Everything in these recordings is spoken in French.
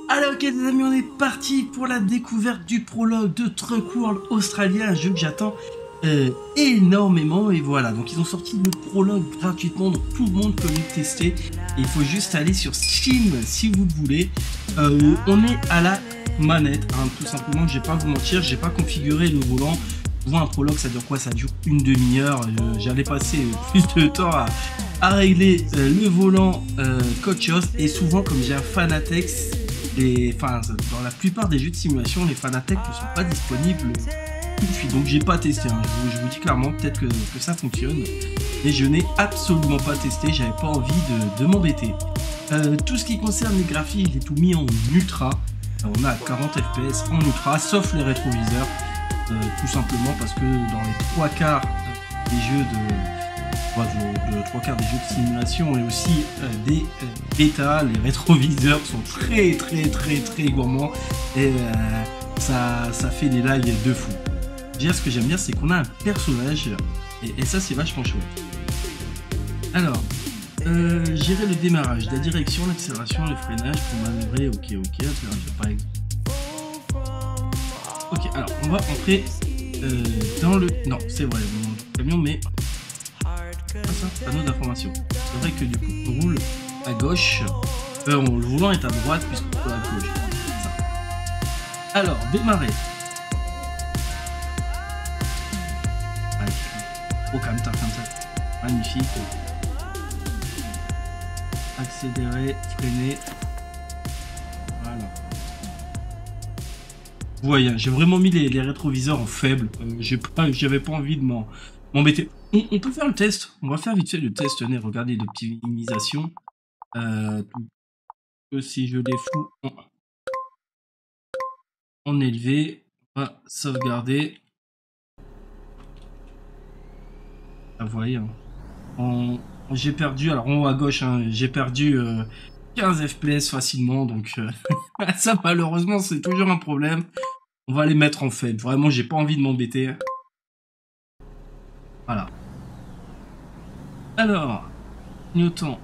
Alors ok les amis, on est parti pour la découverte du prologue de Truck World Australia, un jeu que j'attends énormément. Et voilà, donc ils ont sorti le prologue gratuitement, donc tout le monde peut le tester. Et il faut juste aller sur Steam si vous le voulez. On est à la manette, hein, tout simplement, je vais pas vous mentir, j'ai pas configuré le volant. Souvent un prologue ça dure quoi? Ça dure une demi-heure. J'allais passer plus de temps à régler le volant qu'autre chose. Et souvent comme j'ai un Fanatec, dans la plupart des jeux de simulation, les Fanatec ne sont pas disponibles tout de suite. Donc j'ai pas testé, hein. Je vous dis clairement, peut-être que ça fonctionne. Mais je n'ai absolument pas testé, j'avais pas envie de m'embêter. Tout ce qui concerne les graphiques, il est tout mis en ultra. On a 40 fps en ultra, sauf les rétroviseurs. Tout simplement parce que dans les trois quarts des jeux trois quarts des jeux de simulation et aussi des bêtas, les rétroviseurs sont très gourmands et ça fait des lags de fou. Déjà, ce que j'aime bien, c'est qu'on a un personnage et ça c'est vachement chouette. Alors, gérer le démarrage, la direction, l'accélération, le freinage pour manœuvrer, ok, accélération par exemple. Ok, alors on va entrer dans le... Non, c'est vrai, mon camion, mais... Ah ça, panneau d'information. C'est vrai que du coup, on roule à gauche. Le volant est à droite puisqu'on roule à gauche. Ça. Alors, démarrer. Oh, comme ça. Magnifique. Accélérer, freiner. Voilà. Vous voyez, j'ai vraiment mis les rétroviseurs en faible. J'avais pas envie de m'embêter. On peut faire le test. On va faire vite fait le test. Tenez, regardez l'optimisation. Si je les fous en élevé, on va sauvegarder. Ah, vous voyez, hein. J'ai perdu, alors en haut à gauche, hein, j'ai perdu 15 fps facilement. Donc ça, malheureusement, c'est toujours un problème. On va les mettre en faible. Vraiment, j'ai pas envie de m'embêter. Voilà. Alors, clignotant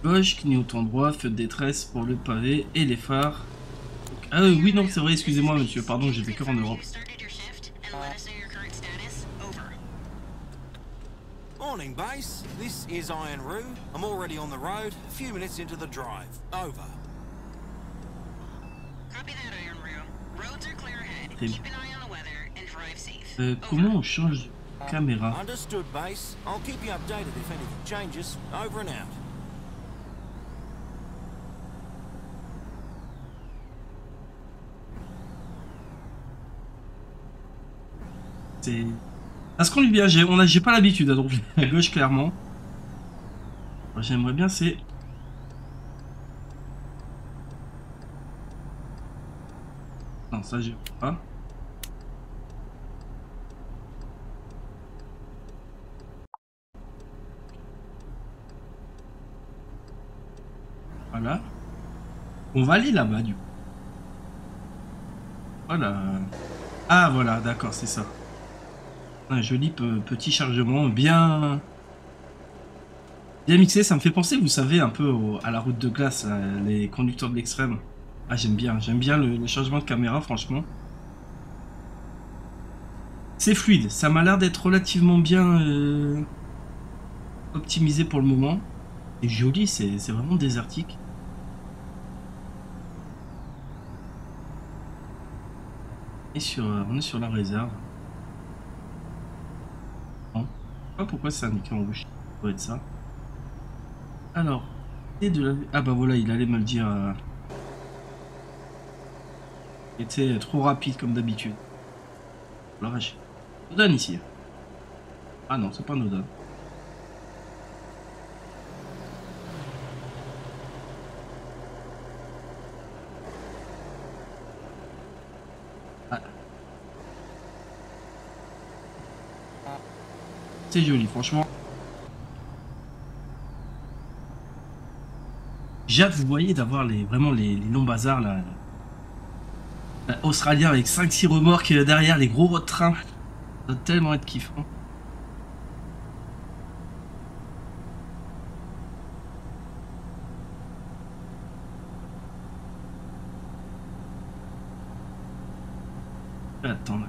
gauche, clignotant droit, feu de détresse pour le pavé et les phares. Ah oui, non, c'est vrai, excusez-moi monsieur, pardon, j'étais que en Europe. Morning, base. This is Iron Roo. I'm already on the road, a few minutes into the drive. Over. Copy that, Iron Roo. Roads are clear ahead. Keep an eye on the weather and drive safe. Comment on change de caméra? Understood, base. I'll keep you updated if anything changes. Over and out. C'est... Est-ce qu'on lui vient? J'ai pas l'habitude de rouler à gauche, clairement. J'aimerais bien, c'est... Non, ça, j'ai pas. Voilà. On va aller là-bas, du coup. Voilà. Ah, voilà, d'accord, c'est ça. Un joli petit chargement, bien mixé. Ça me fait penser, vous savez, un peu à la route de glace, les conducteurs de l'extrême. Ah, j'aime bien le changement de caméra, franchement. C'est fluide, ça m'a l'air d'être relativement bien optimisé pour le moment. C'est joli, c'est vraiment désertique. On est sur la réserve. Non. Je sais pas pourquoi c'est indiqué en rouge. Ça doit être ça. Alors, ah bah voilà, il allait me le dire. Il était trop rapide comme d'habitude. La vache. Nodan ici. Ah non, c'est pas Nodan. Ah. C'est joli, franchement. J'ai hâte, vous voyez, d'avoir vraiment les longs bazars là. Australien avec 5-6 remorques derrière les gros road trains. Ça doit tellement être kiffant. Attends là.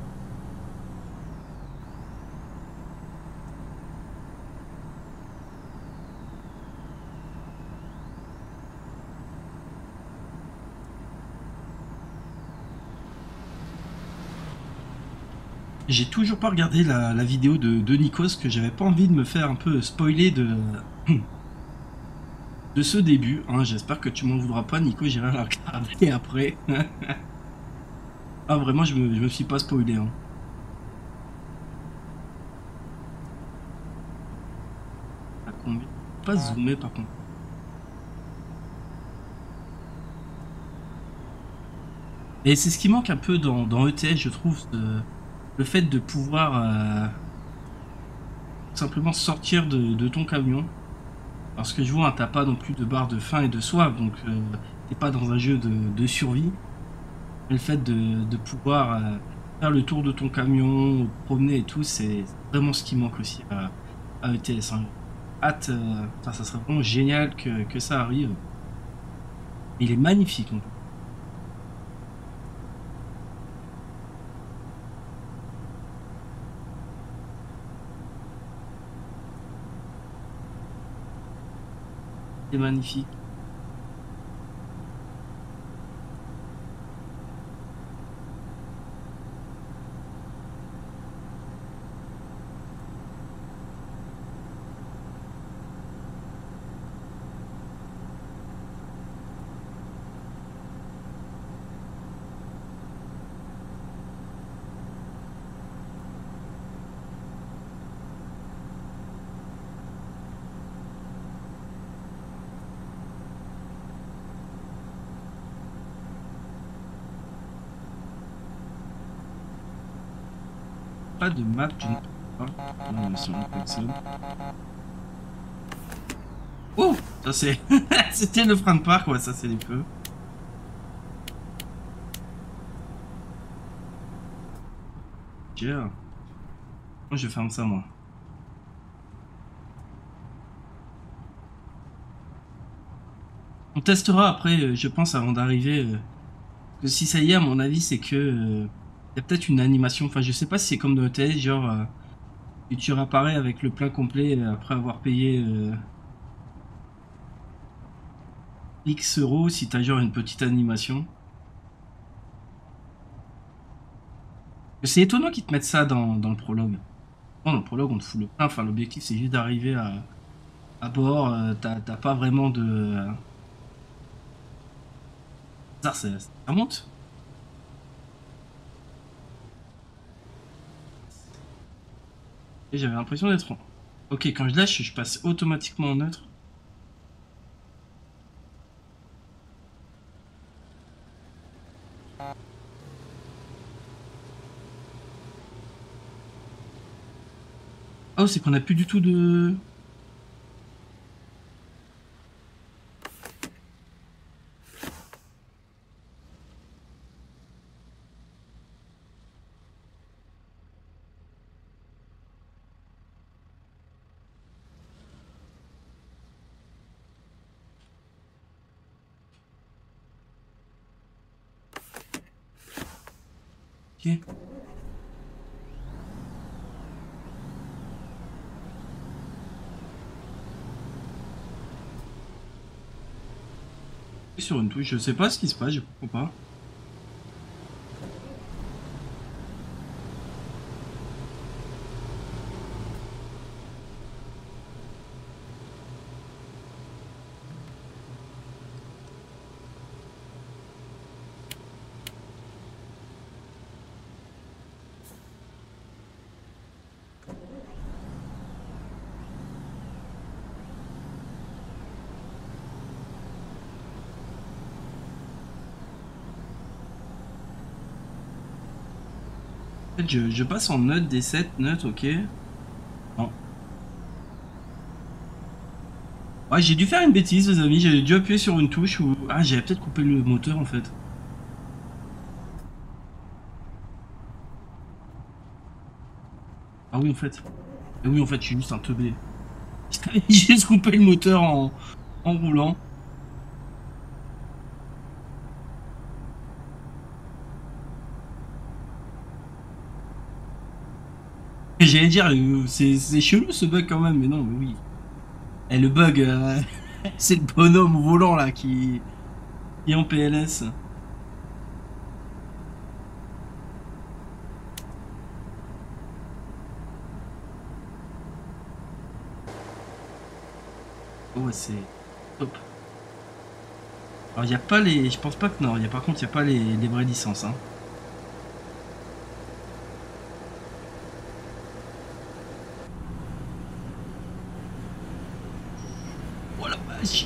J'ai toujours pas regardé la vidéo de Nikos, que j'avais pas envie de me faire un peu spoiler de ce début. Hein. J'espère que tu m'en voudras pas, Nico, j'irai la regarder après. Ah vraiment, je me suis pas spoilé. Hein. À combien? Pas zoomer par contre. Et c'est ce qui manque un peu dans ETS, je trouve, le fait de pouvoir simplement sortir de ton camion. Parce que je vois, hein, t'as pas non plus de barre de faim et de soif, donc t'es pas dans un jeu de survie. Et le fait de pouvoir faire le tour de ton camion, te promener et tout, c'est vraiment ce qui manque aussi à ETS. Hein. Hâte, ça serait vraiment génial que ça arrive. Il est magnifique. En fait. C'est magnifique. Pas de map, je ne sais pas. Non, sur une personne. Oh, ça c'est... C'était le frein de parc, ouais, ça c'est les feux. Tiens. Moi je ferme ça, moi. On testera après, je pense, avant d'arriver. Que si ça y est, à mon avis, c'est que... il y a peut-être une animation, enfin je sais pas si c'est comme dans le télé, genre... et tu réapparais avec le plein complet après avoir payé X euros si t'as genre une petite animation. C'est étonnant qu'ils te mettent ça dans le prologue. Bon, dans le prologue, on te fout le plein. Enfin, l'objectif, c'est juste d'arriver à bord. T'as pas vraiment de... ça monte. Et j'avais l'impression d'être... Ok, quand je lâche, je passe automatiquement en neutre. Oh, c'est qu'on a plus du tout de... Ok. Sur une touche, je sais pas ce qui se passe, je comprends pas. En fait, je passe en neutre, D7, neutre, ok. Non. Ouais, j'ai dû faire une bêtise, les amis. J'avais dû appuyer sur une touche ou... Ah, j'avais peut-être coupé le moteur, en fait. Ah oui, en fait. Ah oui, en fait, je suis juste un teubé. J'ai juste coupé le moteur en roulant. J'allais dire, c'est chelou ce bug quand même, mais non, mais oui. Et le bug, c'est le bonhomme au volant là qui est en PLS. Oh, ouais, c'est top. Alors, il n'y a pas les. Je pense pas que non. Par contre, il n'y a pas les vraies licences. Hein. Oh la vache!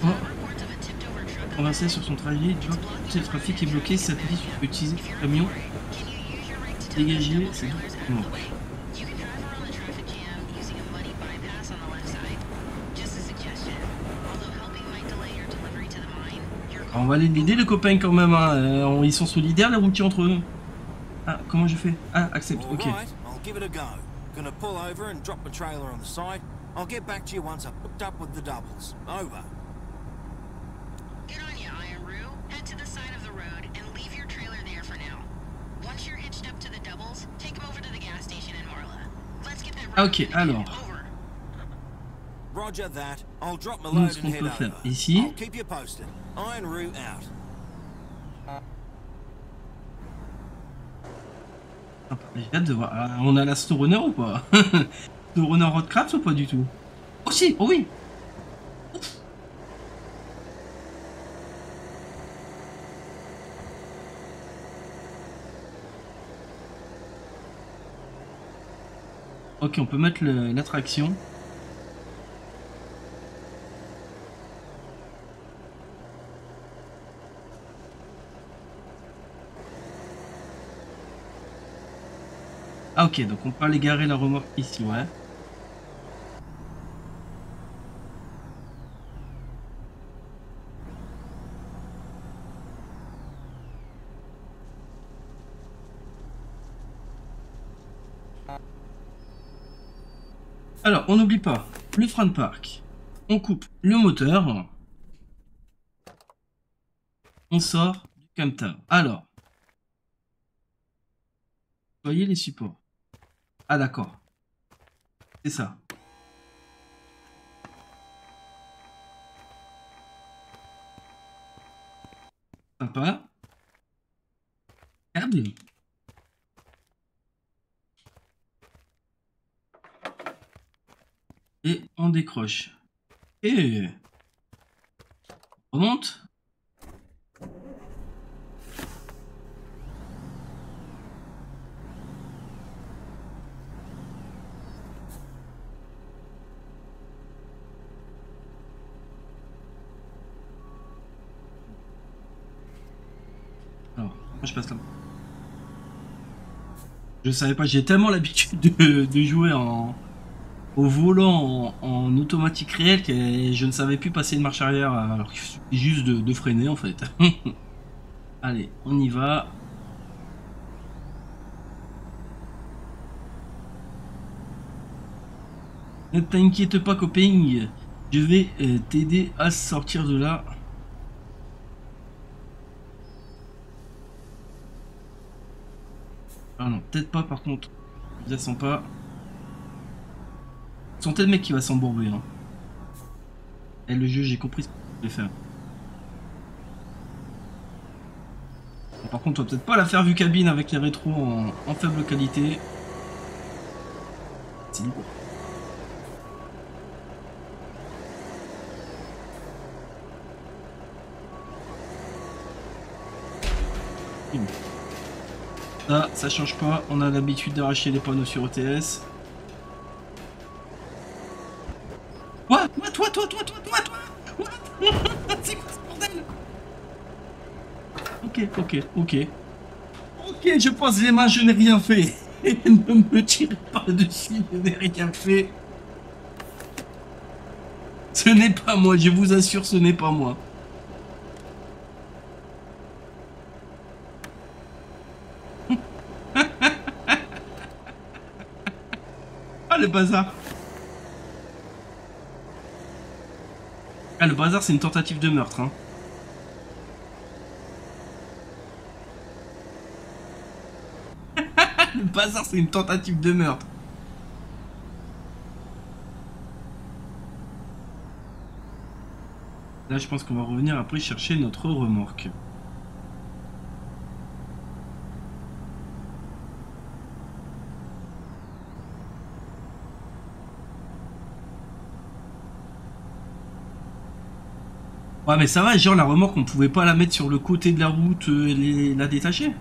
Oh. Avancé sur son trajet, tu vois, tout le trafic est bloqué, ça te dit tu peux utiliser ton camion. Dégager, c'est bon. On va aller l'aider les copains quand même, hein. Ils sont solidaires les routiers entre eux. Ah, comment je fais? Ah, accepte, ok. I'll give it a go. Gonna pull over and drop my trailer on the side. I'll get back to you once I've hooked up with the doubles. Over. Good on you, Iron Roo. Head to the side of the road and leave your trailer there for now. Once you're hitched up to the doubles, take them over to the gas station in Marla. Let's get that road Ok, alors. over. Roger that. I'll drop my Nous, load ce and qu'on head peut faire over. ici. I'll keep you posted. Iron Roo out. J'ai hâte de voir. Ah, on a la Storunner ou pas? Storunner Roadcraft ou pas du tout? Oh si, oh oui. Ok, on peut mettre l'attraction. Ah ok, donc on peut aller garer la remorque ici, ouais. Alors, on n'oublie pas le frein de parc. On coupe le moteur. On sort du camtar. Alors, voyez les supports. Ah d'accord. C'est ça. Sympa. Câble. Et on décroche. Et on remonte. Alors, moi je passe là. Je savais pas, j'ai tellement l'habitude de jouer au volant en automatique réel que je ne savais plus passer une marche arrière alors qu'il suffit juste de freiner en fait. Allez, on y va. Ne t'inquiète pas copain, je vais t'aider à sortir de là. Ah non, peut-être pas par contre. Je la sens pas. Sentez le mec qui va s'embourber. Hein. Et le jeu, j'ai compris ce que je vais faire. Bon, par contre, on va peut-être pas la faire vue cabine avec les rétros en faible qualité. C'est libre. Ça change pas. On a l'habitude d'arracher les panneaux sur ETS. What? C'est quoi ce bordel? Ok, je pose les mains, je n'ai rien fait. Ne me tirez pas dessus, je n'ai rien fait. Ce n'est pas moi, je vous assure, ce n'est pas moi. Ah, le bazar. Ah, le bazar, c'est une tentative de meurtre. Hein. bazar, c'est une tentative de meurtre. Là, je pense qu'on va revenir après chercher notre remorque. Ouais, mais ça va, genre la remorque, on pouvait pas la mettre sur le côté de la route et la détacher?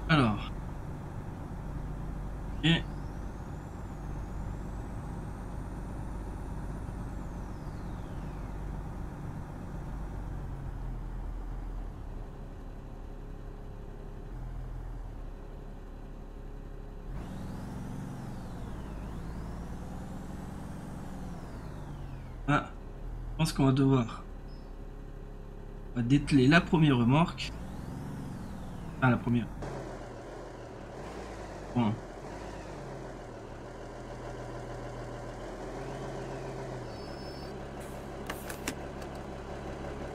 Alors. Ok. Ah, je pense qu'on va devoir. On va dételer la première remorque. Ah, la première. Bon.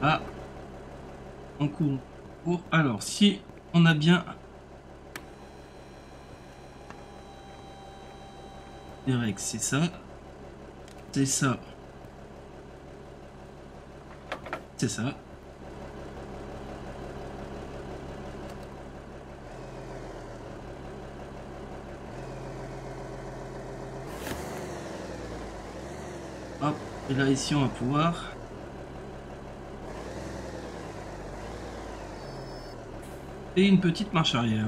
Ah. On court. Alors, si on a bien... les règles, c'est ça. C'est ça. C'est ça. Hop, et là ici on va pouvoir... et une petite marche arrière.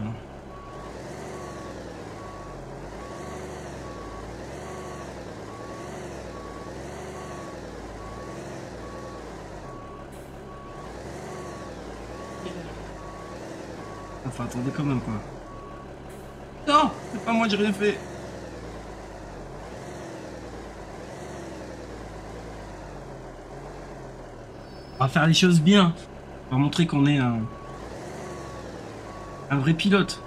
Enfin, attendez quand même quoi. Non, c'est pas moi, j'ai rien fait. On va faire les choses bien. On va montrer qu'on est un vrai pilote.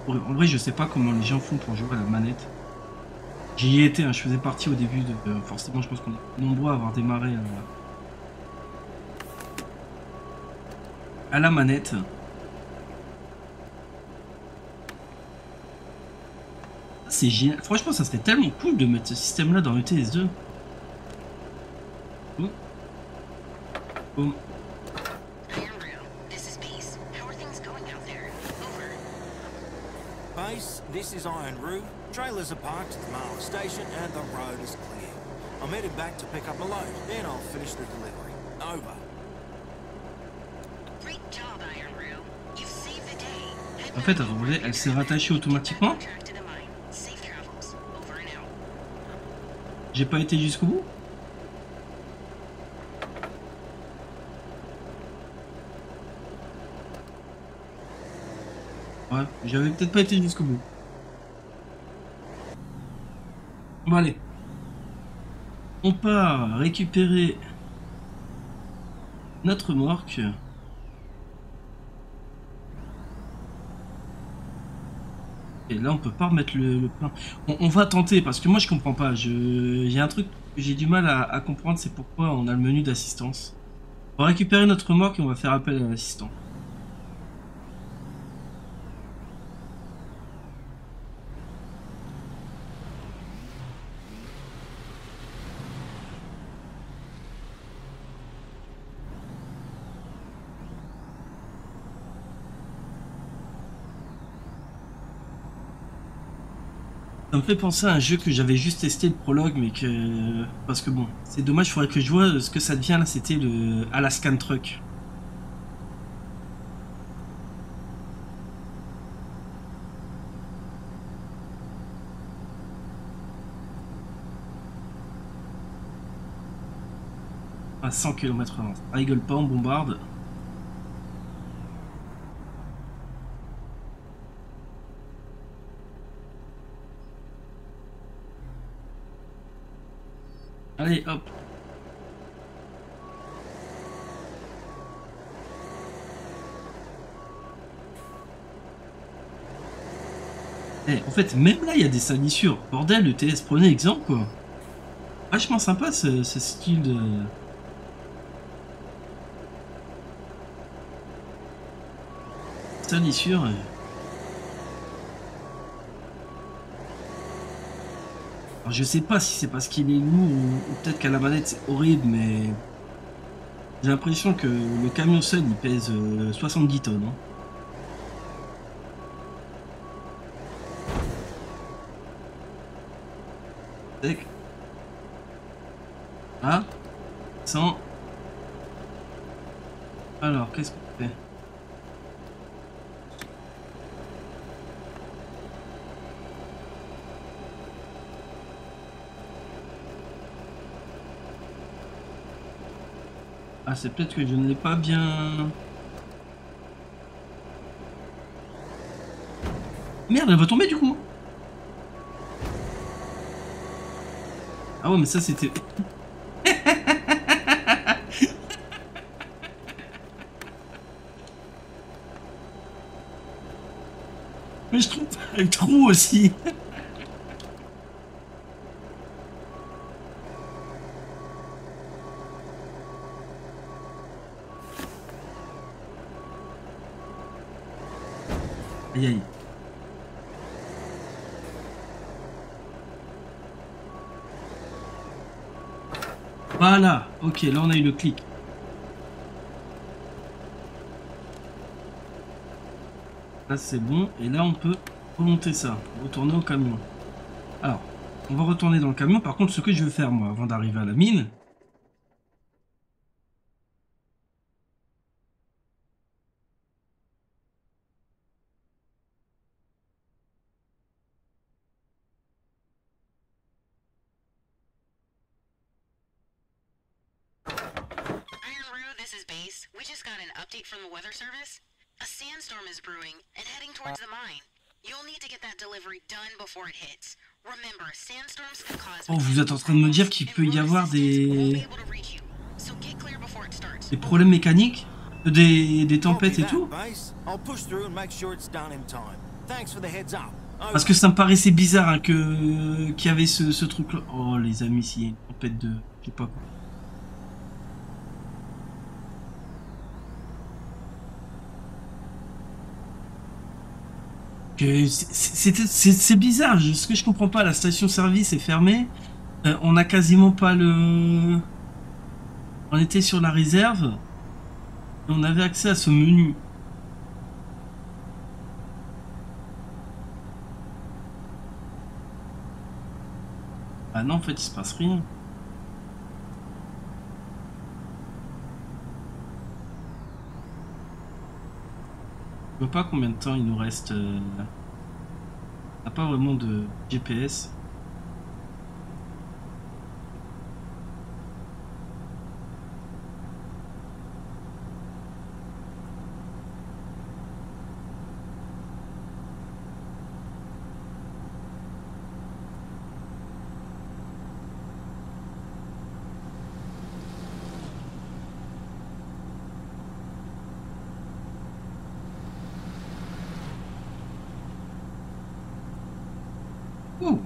En vrai, je sais pas comment les gens font pour jouer à la manette. J'y ai été, hein, je faisais partie au début de... forcément, je pense qu'on est nombreux à avoir démarré à la manette. C'est génial. Franchement, ça serait tellement cool de mettre ce système-là dans ETS2. Oh. Oh. Base, this is Iron Roo. Trailers are parked at the Marla station and the road is clear. I'm headed back to pick up a load, then I'll finish the delivery. Over. Great job, Iron Roo. You've saved the day. En fait, attendez, elle s'est rattachée automatiquement. Safe travels. Over and out. J'ai pas été jusqu'au bout. Ouais, j'avais peut-être pas été jusqu'au bout. Bon allez. On part récupérer notre remorque. Et là on peut pas remettre le plein. On va tenter parce que moi je comprends pas. J'ai un truc que j'ai du mal à comprendre, c'est pourquoi on a le menu d'assistance. On va récupérer notre remorque et on va faire appel à l'assistant. Ça me fait penser à un jeu que j'avais juste testé le prologue, mais que... parce que bon, c'est dommage, il faudrait que je vois ce que ça devient là, c'était le Alaskan Truck. À 100 km/h. Ah, rigole pas, on bombarde. Allez, hop. En fait, même là, il y a des salissures. Bordel, le TS, prenez exemple, quoi. Vachement sympa ce style de... salissure. Alors, je sais pas si c'est parce qu'il est lourd ou peut-être qu'à la manette c'est horrible, mais j'ai l'impression que le camion seul il pèse 70 tonnes. Hein. Tac. Ah, 100. Alors, qu'est-ce qu'on fait? Ah, c'est peut-être que je ne l'ai pas bien... Merde, elle va tomber du coup. Ah ouais, mais ça c'était... Mais je trouve le trou aussi. Aïe aïe. Voilà, ok, là on a eu le clic. Là c'est bon, et là on peut remonter ça, retourner au camion. Alors, on va retourner dans le camion, par contre ce que je veux faire moi, avant d'arriver à la mine... Iron Roo, this is Base. We just got an update from the Weather Service. A sandstorm is brewing and heading towards the mine. You'll need to get that delivery done before it hits. Remember, sandstorms can cause... Oh, vous êtes en train de me dire qu'il peut y avoir des problèmes mécaniques, des tempêtes et tout? Parce que ça me paraissait bizarre hein, qu'il y avait ce truc-là. Oh les amis, s'il y a une tempête de... je sais pas quoi. C'est bizarre, ce que je comprends pas, la station-service est fermée, on a quasiment pas le... On était sur la réserve, et on avait accès à ce menu. Ah non, en fait, il se passe rien. Je vois pas combien de temps il nous reste. On n'a pas vraiment de GPS. Oh,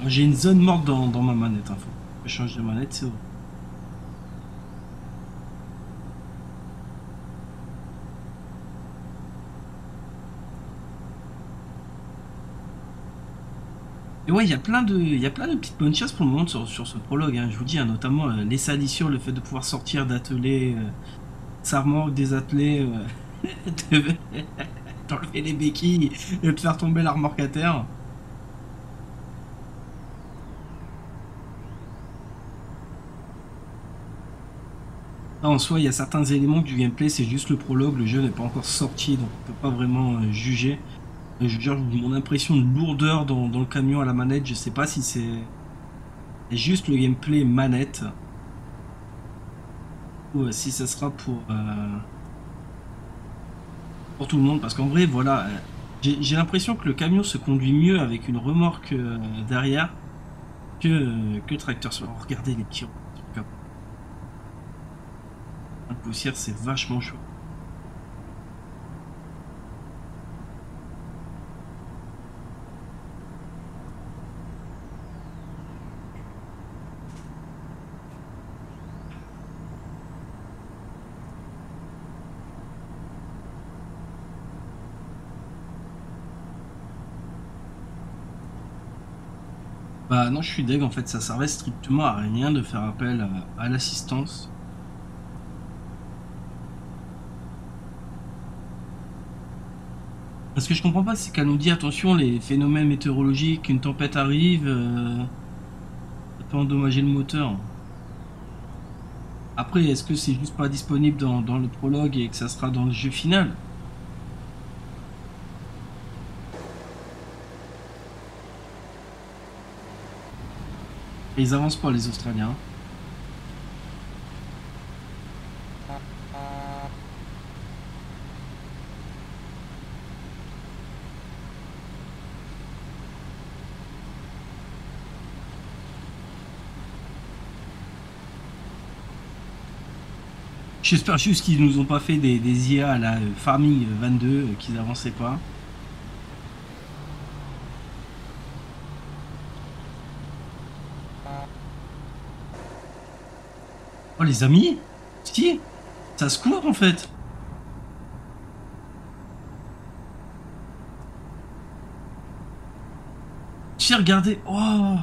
j'ai une zone morte dans ma manette. Hein. Faut que je change de manette, c'est vrai. Et ouais, il y a plein de petites bonnes choses pour le moment sur ce prologue. Hein. Je vous dis, hein, notamment les salissures, le fait de pouvoir sortir d'ateliers, ça remorque des attelés, d'enlever les béquilles et de faire tomber la remorque à terre. En soi, il y a certains éléments du gameplay, c'est juste le prologue, le jeu n'est pas encore sorti, donc on peut pas vraiment juger. Mon impression de lourdeur dans le camion à la manette, je sais pas si c'est juste le gameplay manette, ou si ça sera pour tout le monde, parce qu'en vrai, voilà, j'ai l'impression que le camion se conduit mieux avec une remorque derrière que le tracteur. Regardez les petits... La poussière, c'est vachement chaud. Bah non, je suis deg, en fait, ça servait strictement à rien de faire appel à l'assistance. Parce que je comprends pas, c'est qu'elle nous dit attention, les phénomènes météorologiques, une tempête arrive, ça peut endommager le moteur. Après, est-ce que c'est juste pas disponible dans le prologue et que ça sera dans le jeu final? Et ils avancent pas, les Australiens. J'espère juste qu'ils nous ont pas fait des IA à la Farming 22, qu'ils avançaient pas. Oh les amis, si, ça se court en fait. J'ai regardé, oh.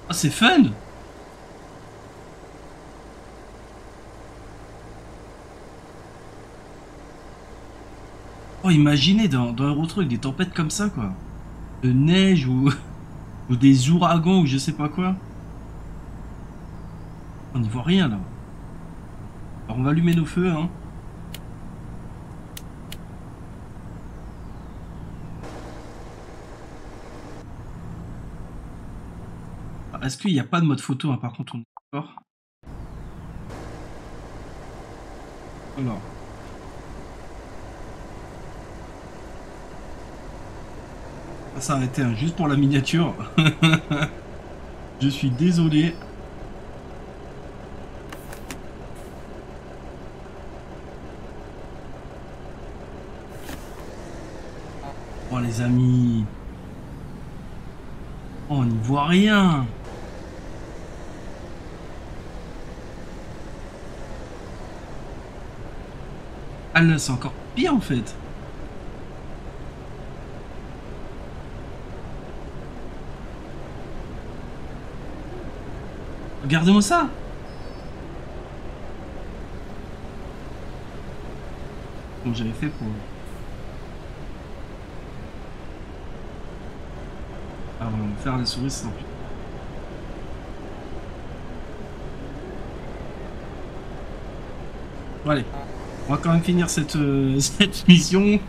Oh, c'est fun. Oh, imaginez dans Euro Truck des tempêtes comme ça, quoi. De neige ou, ou des ouragans ou je sais pas quoi. On n'y voit rien là. Alors on va allumer nos feux, hein. Est-ce qu'il n'y a pas de mode photo, hein, par contre, on est d'accord. Alors. On va s'arrêter, hein, juste pour la miniature. Je suis désolé. Oh les amis. Oh, on n'y voit rien. Ah là, c'est encore pire en fait. Regardez-moi ça. Comme j'avais fait pour... Ah, on va faire la souris, c'est plus... Bon, allez. On va quand même finir cette, cette mission.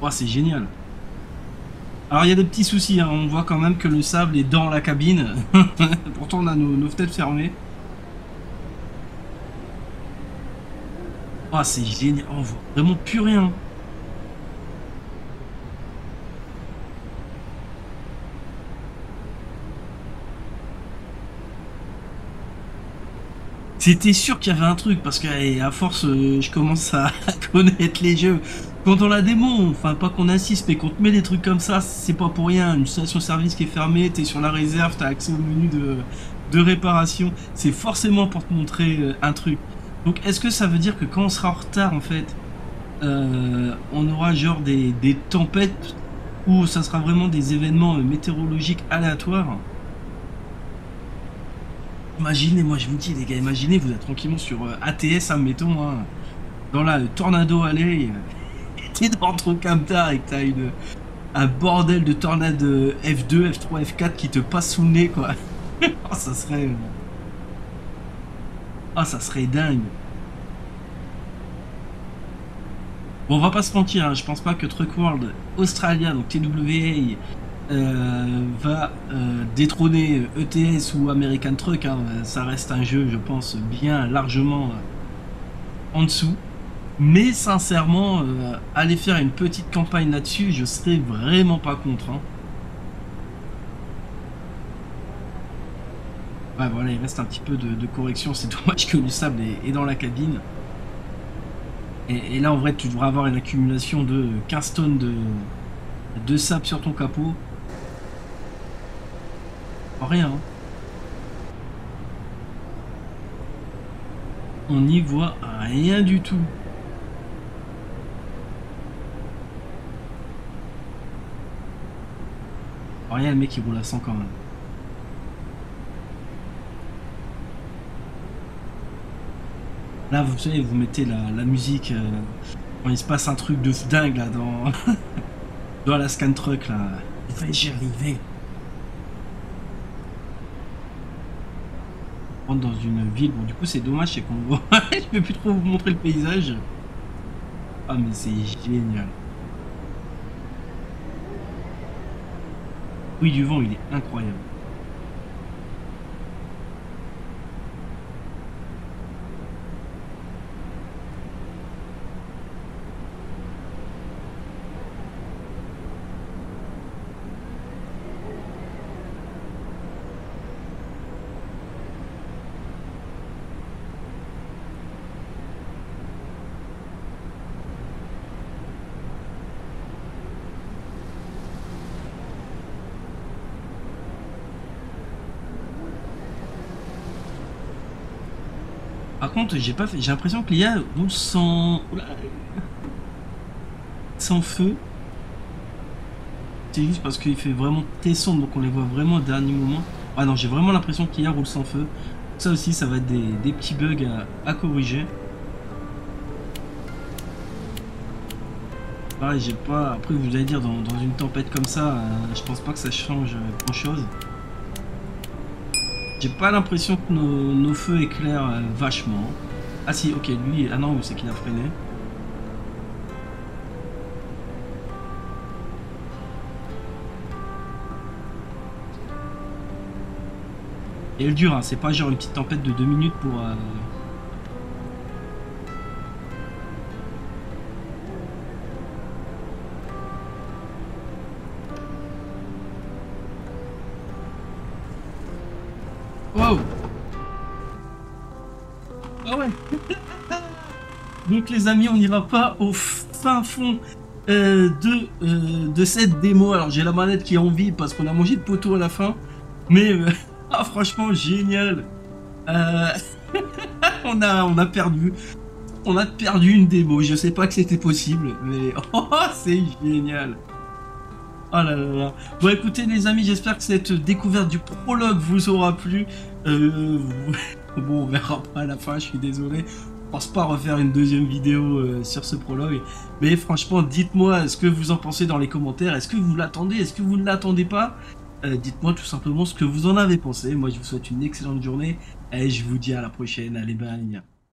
Oh, c'est génial. Alors il y a des petits soucis, hein. On voit quand même que le sable est dans la cabine. Pourtant on a nos fenêtres fermées. Oh c'est génial, oh, on voit vraiment plus rien. C'était sûr qu'il y avait un truc, parce que à force, je commence à connaître les jeux. Quand on la démo, enfin pas qu'on insiste, mais qu'on te met des trucs comme ça, c'est pas pour rien. Une station-service qui est fermée, t'es sur la réserve, t'as accès au menu de réparation. C'est forcément pour te montrer un truc. Donc est-ce que ça veut dire que quand on sera en retard, en fait, on aura genre des tempêtes, ou ça sera vraiment des événements météorologiques aléatoires? Imaginez, moi je vous dis les gars, imaginez, vous êtes tranquillement sur ATS, admettons, hein, dans la Tornado Alley, t'es dans ton camtar et que t'as un bordel de tornade F2, F3, F4 qui te passe sous le nez, quoi. Oh, ça serait... Ah, ça serait dingue. Bon, on va pas se mentir, hein, je pense pas que Truck World Australia, donc TWA, va détrôner ETS ou American Truck, hein. Ça reste un jeu, je pense, bien largement en dessous. Mais sincèrement, aller faire une petite campagne là-dessus, je serais vraiment pas contre, hein. Ouais, voilà, il reste un petit peu de correction. C'est dommage que le sable est dans la cabine. Et là, en vrai, tu devrais avoir une accumulation de 15 tonnes de sable sur ton capot. Rien, hein. On n'y voit rien du tout. Rien, le mec il roule à 100 quand même. Là, vous savez, vous mettez la musique quand il se passe un truc de dingue là dans, dans la scan truck là. J'y arriver. On rentre dans une ville. Bon, du coup, c'est dommage, c'est qu'on voit. Je peux plus trop vous montrer le paysage. Ah, mais c'est génial. Oui, du vent, il est incroyable. Par contre, j'ai l'impression que l'IA roule sans feu. C'est juste parce qu'il fait vraiment très sombre, donc on les voit vraiment au dernier moment. Ah non, j'ai vraiment l'impression que l'IA roule sans feu. Ça aussi, ça va être des petits bugs à corriger. Pareil, j'ai pas. Après, vous allez dire, dans une tempête comme ça, je pense pas que ça change grand chose. J'ai pas l'impression que nos feux éclairent vachement. Ah si, ok, lui, ah non, c'est qu'il a freiné. Et elle dure, hein, c'est pas genre une petite tempête de 2 minutes pour... Wow. Ah ouais. Donc les amis, on n'ira pas au fin fond de cette démo. Alors j'ai la manette qui est en vie parce qu'on a mangé de poteau à la fin. Mais ah, franchement génial. On a perdu. On a perdu une démo. Je sais pas que c'était possible. Mais oh, c'est génial. Oh là là là. Bon écoutez les amis, j'espère que cette découverte du prologue vous aura plu. Bon, on verra pas à la fin, je suis désolé. Je pense pas refaire une deuxième vidéo sur ce prologue. Mais franchement, dites-moi ce que vous en pensez dans les commentaires. Est-ce que vous l'attendez? Est-ce que vous ne l'attendez pas? Dites-moi tout simplement ce que vous en avez pensé. Moi, je vous souhaite une excellente journée. Et je vous dis à la prochaine. Allez, bye.